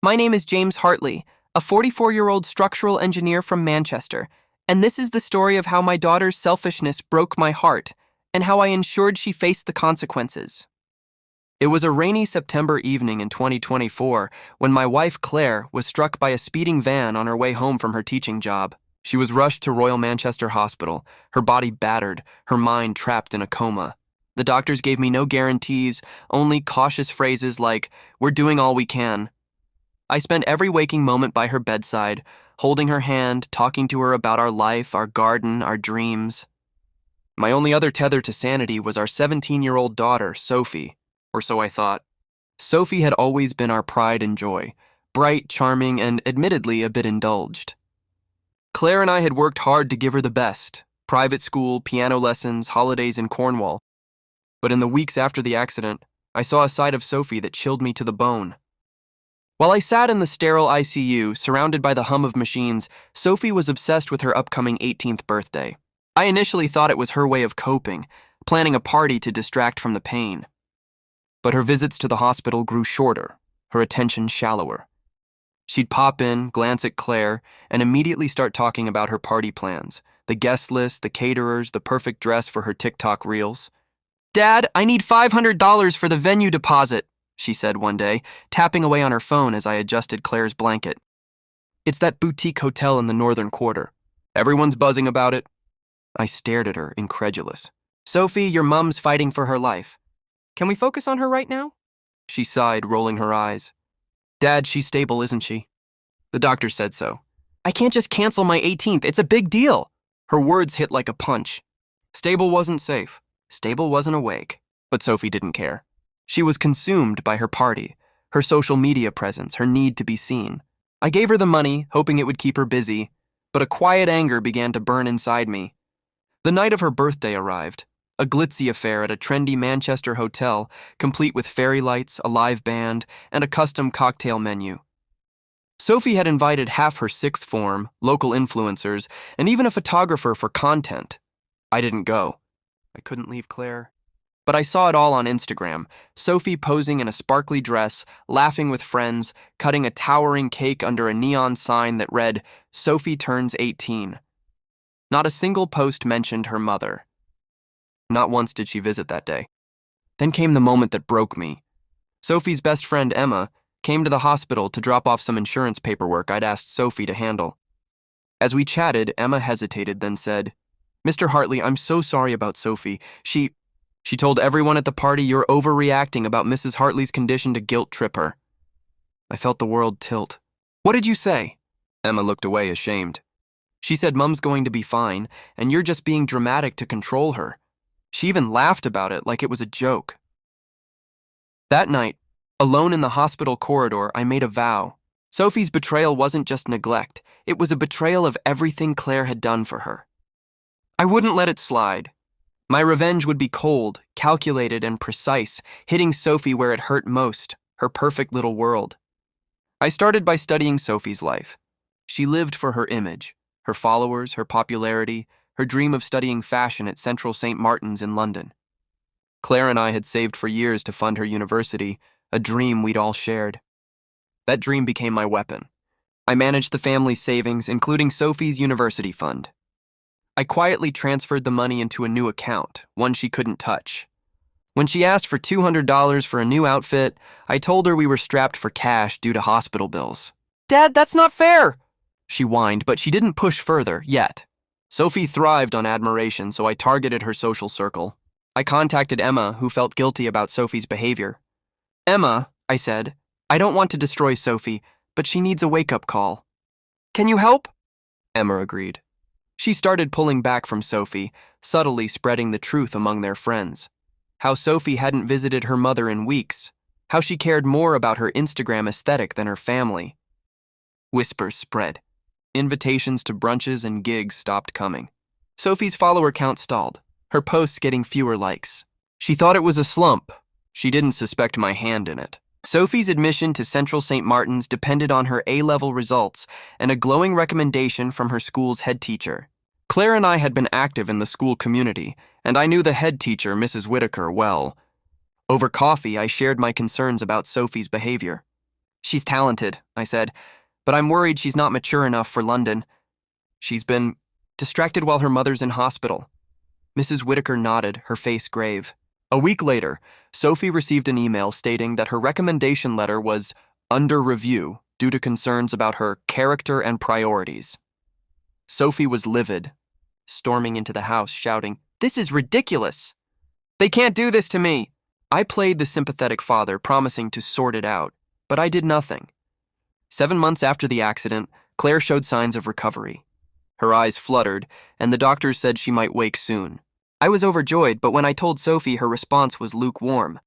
My name is James Hartley, a 44-year-old structural engineer from Manchester, and this is the story of how my daughter's selfishness broke my heart and how I ensured she faced the consequences. It was a rainy September evening in 2024 when my wife Claire was struck by a speeding van on her way home from her teaching job. She was rushed to Royal Manchester Hospital, her body battered, her mind trapped in a coma. The doctors gave me no guarantees, only cautious phrases like, "We're doing all we can." I spent every waking moment by her bedside, holding her hand, talking to her about our life, our garden, our dreams. My only other tether to sanity was our 17-year-old daughter, Sophie, or so I thought. Sophie had always been our pride and joy, bright, charming, and admittedly a bit indulged. Claire and I had worked hard to give her the best, private school, piano lessons, holidays in Cornwall. But in the weeks after the accident, I saw a side of Sophie that chilled me to the bone. While I sat in the sterile ICU, surrounded by the hum of machines, Sophie was obsessed with her upcoming 18th birthday. I initially thought it was her way of coping, planning a party to distract from the pain. But her visits to the hospital grew shorter, her attention shallower. She'd pop in, glance at Claire, and immediately start talking about her party plans, the guest list, the caterers, the perfect dress for her TikTok reels. "Dad, I need $500 for the venue deposit," she said one day, tapping away on her phone as I adjusted Claire's blanket. "It's that boutique hotel in the northern quarter. Everyone's buzzing about it." I stared at her, incredulous. "Sophie, your mom's fighting for her life. Can we focus on her right now?" She sighed, rolling her eyes. "Dad, she's stable, isn't she?" "The doctor said so." "I can't just cancel my 18th. It's a big deal." Her words hit like a punch. Stable wasn't safe. Stable wasn't awake. But Sophie didn't care. She was consumed by her party, her social media presence, her need to be seen. I gave her the money, hoping it would keep her busy, but a quiet anger began to burn inside me. The night of her birthday arrived, a glitzy affair at a trendy Manchester hotel, complete with fairy lights, a live band, and a custom cocktail menu. Sophie had invited half her sixth form, local influencers, and even a photographer for content. I didn't go. I couldn't leave Claire. But I saw it all on Instagram, Sophie posing in a sparkly dress, laughing with friends, cutting a towering cake under a neon sign that read, "Sophie turns 18. Not a single post mentioned her mother. Not once did she visit that day. Then came the moment that broke me. Sophie's best friend, Emma, came to the hospital to drop off some insurance paperwork I'd asked Sophie to handle. As we chatted, Emma hesitated, then said, "Mr. Hartley, I'm so sorry about Sophie. She told everyone at the party you're overreacting about Mrs. Hartley's condition to guilt trip her." I felt the world tilt. "What did you say?" Emma looked away, ashamed. "She said Mum's going to be fine, and you're just being dramatic to control her. She even laughed about it like it was a joke." That night, alone in the hospital corridor, I made a vow. Sophie's betrayal wasn't just neglect, it was a betrayal of everything Claire had done for her. I wouldn't let it slide. My revenge would be cold, calculated, and precise, hitting Sophie where it hurt most, her perfect little world. I started by studying Sophie's life. She lived for her image, her followers, her popularity, her dream of studying fashion at Central St. Martin's in London. Claire and I had saved for years to fund her university, a dream we'd all shared. That dream became my weapon. I managed the family's savings, including Sophie's university fund. I quietly transferred the money into a new account, one she couldn't touch. When she asked for $200 for a new outfit, I told her we were strapped for cash due to hospital bills. "Dad, that's not fair!" she whined, but she didn't push further, yet. Sophie thrived on admiration, so I targeted her social circle. I contacted Emma, who felt guilty about Sophie's behavior. "Emma," I said, "I don't want to destroy Sophie, but she needs a wake-up call." "Can you help?" Emma agreed. She started pulling back from Sophie, subtly spreading the truth among their friends. How Sophie hadn't visited her mother in weeks. How she cared more about her Instagram aesthetic than her family. Whispers spread. Invitations to brunches and gigs stopped coming. Sophie's follower count stalled, her posts getting fewer likes. She thought it was a slump. She didn't suspect my hand in it. Sophie's admission to Central St. Martin's depended on her A-level results and a glowing recommendation from her school's head teacher. Claire and I had been active in the school community, and I knew the head teacher, Mrs. Whitaker, well. Over coffee, I shared my concerns about Sophie's behavior. She's talented, I said, but I'm worried she's not mature enough for London. She's been distracted while her mother's in hospital. Mrs. Whitaker nodded, her face grave. A week later, Sophie received an email stating that her recommendation letter was under review due to concerns about her character and priorities. Sophie was livid, storming into the house, shouting, "This is ridiculous! They can't do this to me!" I played the sympathetic father, promising to sort it out, but I did nothing. 7 months after the accident, Claire showed signs of recovery. Her eyes fluttered, and the doctors said she might wake soon. I was overjoyed, but when I told Sophie, her response was lukewarm.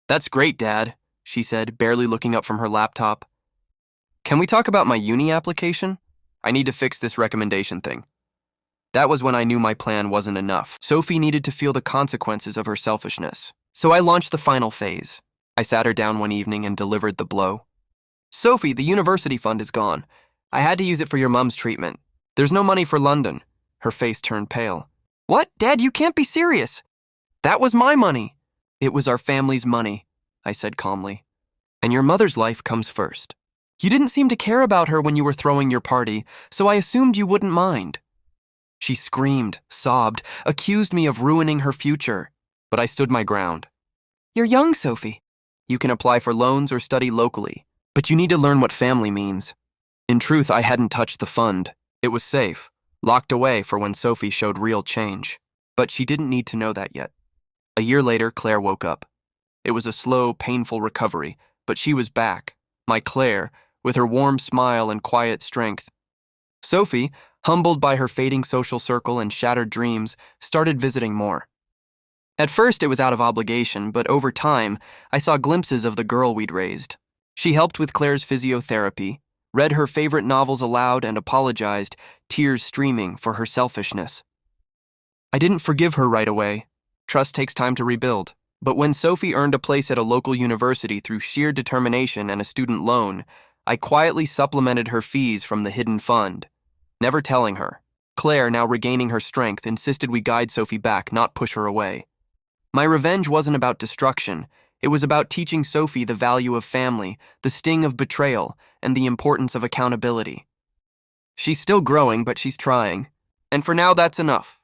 "That's great, Dad," she said, barely looking up from her laptop. "Can we talk about my uni application? I need to fix this recommendation thing." That was when I knew my plan wasn't enough. Sophie needed to feel the consequences of her selfishness. So I launched the final phase. I sat her down one evening and delivered the blow. "Sophie, the university fund is gone. I had to use it for your mom's treatment. There's no money for London." Her face turned pale. "What? Dad, you can't be serious. That was my money." "It was our family's money," I said calmly. "And your mother's life comes first. You didn't seem to care about her when you were throwing your party, so I assumed you wouldn't mind." She screamed, sobbed, accused me of ruining her future, but I stood my ground. "You're young, Sophie. You can apply for loans or study locally, but you need to learn what family means." In truth, I hadn't touched the fund. It was safe, locked away for when Sophie showed real change. But she didn't need to know that yet. A year later, Claire woke up. It was a slow, painful recovery, but she was back. My Claire, with her warm smile and quiet strength. Sophie, humbled by her fading social circle and shattered dreams, started visiting more. At first, it was out of obligation, but over time, I saw glimpses of the girl we'd raised. She helped with Claire's physiotherapy, read her favorite novels aloud, and apologized, tears streaming, for her selfishness. I didn't forgive her right away. Trust takes time to rebuild. But when Sophie earned a place at a local university through sheer determination and a student loan, I quietly supplemented her fees from the hidden fund, never telling her. Claire, now regaining her strength, insisted we guide Sophie back, not push her away. My revenge wasn't about destruction. It was about teaching Sophie the value of family, the sting of betrayal, and the importance of accountability. She's still growing, but she's trying. And for now, that's enough.